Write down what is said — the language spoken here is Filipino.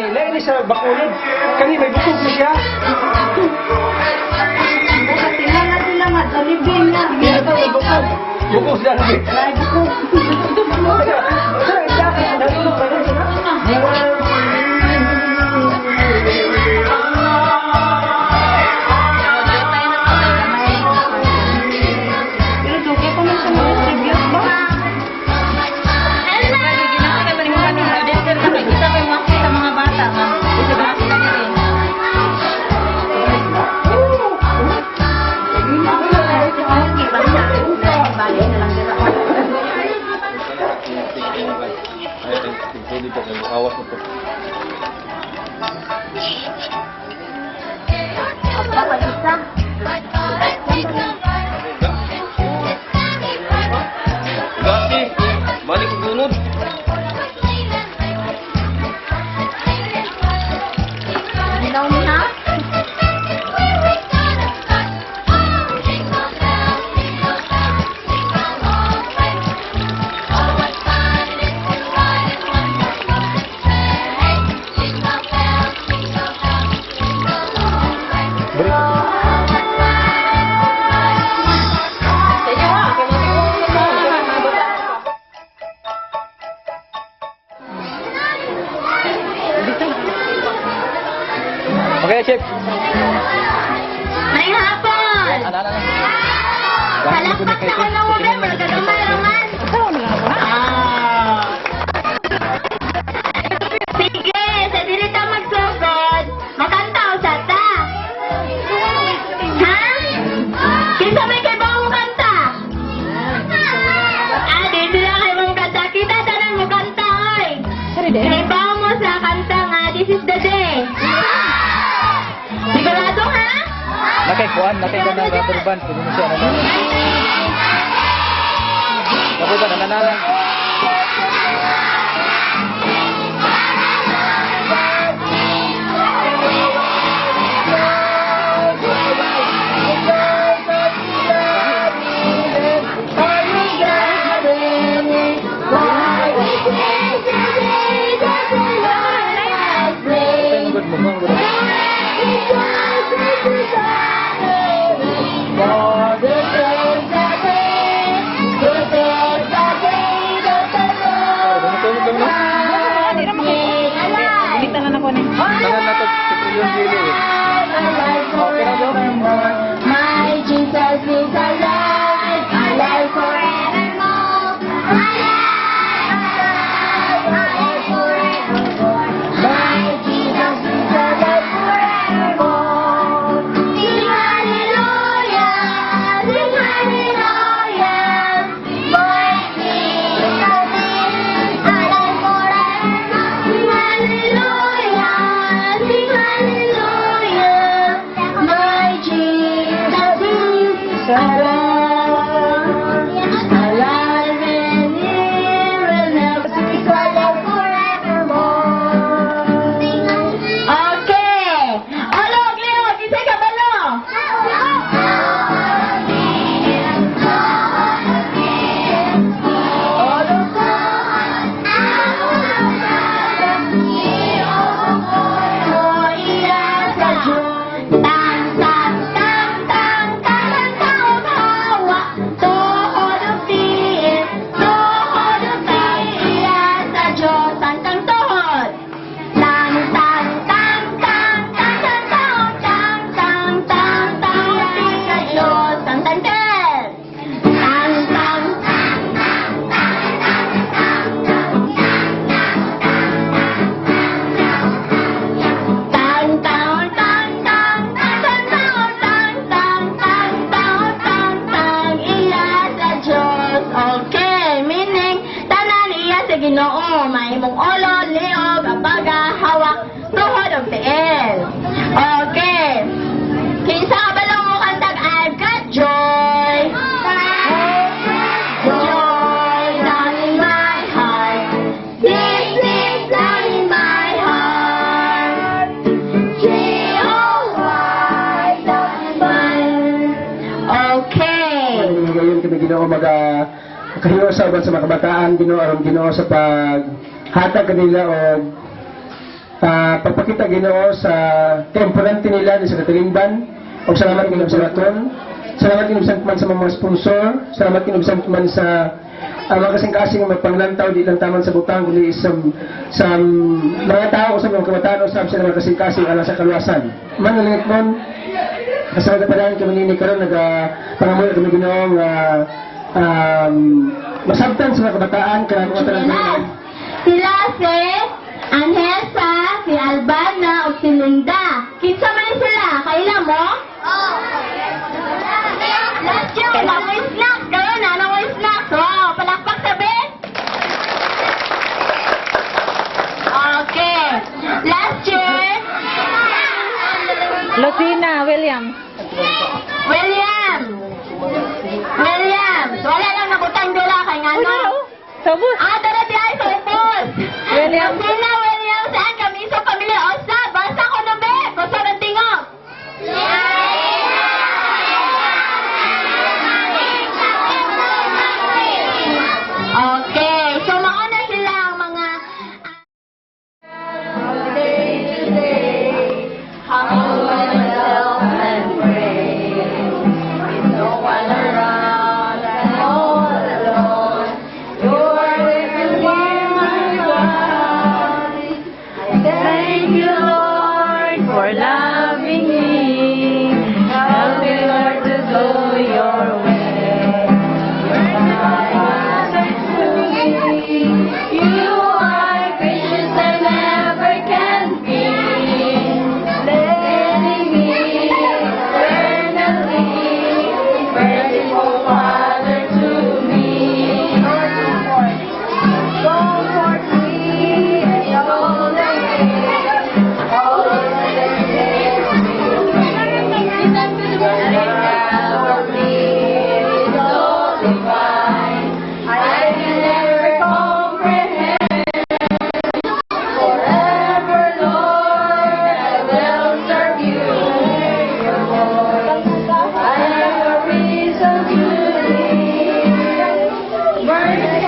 lain ni sa bakulod. Kani may bukog na siya. Tingnan sila nga sa libing na. Ito may bukog. Bukog sila na. Ay, bukog. Sir, dahil natulog pa rin sila. Pero suki pa man sa mga tribute ba? Awas na po. Apa pa isa? Gasi, balik ke gunung. Ilaw niya? Oke, cek. May hapon! Palakpak na ka ng November, kagamay naman! Sige, sa dirita magsugod, makanta o sa ta! Ha? Kinsa may kay bang kanta? Dito na kay mong kanta, kita tanan mo kanta, oy! Kay bang mo sa kanta nga, this is the day! Sigurado ha? Nakikuan, nakikuan ng rubber band. Kung siya nananalang. Rubber band, nananalang. My Jesus is alive, alive forevermore. Alive forevermore. My Jesus is alive forevermore. Sing hallelujah, sing hallelujah. My Jesus is alive forevermore. Sing hallelujah, sing hallelujah. My Jesus is alive and near and ever forevermore. Okay. Alog, Leo, kisay ka balo? Ginoo, may mong olo, leo, kabaga, hawak, tuhod o tiil. Okay. Kinsa ka ba lang mo kantag, I've got joy. Joy down in my heart. This is down in my heart. Jehovah down in my heart. Okay. Ngayon kami Ginoo kahiusa ba sa mga kabataan Ginoo aron Ginoo sa paghatag kanila og pagpakita Ginoo sa kaimportante nila sa Katilimban. O salamat Ginoo sa laton. Salamat Ginoo sa mga sponsor. Salamat Ginoo man sa mga kasing-kasing magpanglantaw di lang taman sa butang kundi sa mga tao sa mga kabataan sa mga kasing-kasing ala sa kaluwasan. Manalangit mon kasama pa dahil kami nini karon nagapangamuyo kami Ginoo nga masabtan sa mga kabataan kaya mga talang Sila si Anhesa, si Albana, o si Linda. Kinsa man sila? Kaila mo? Last year, wala mo yung snacks. Kayo na, ano mo yung snacks? Wow, palakpak sabi? Okay. Last year, Lucina, William. Williams. Wala lang nabutang dula kay nga no. Sabos. Dara di ay saupos. William. Sina William, saan kami sa pamilya Osa? Basta ko na be. Kusa ng tingog. Okay. So, mauna sila ang mga Thank you, Lord, for loving me. Help me, Lord, to go your way. You are gracious and never can be. Letting me eternally, merciful Father to me. Comfort me and all the Mercy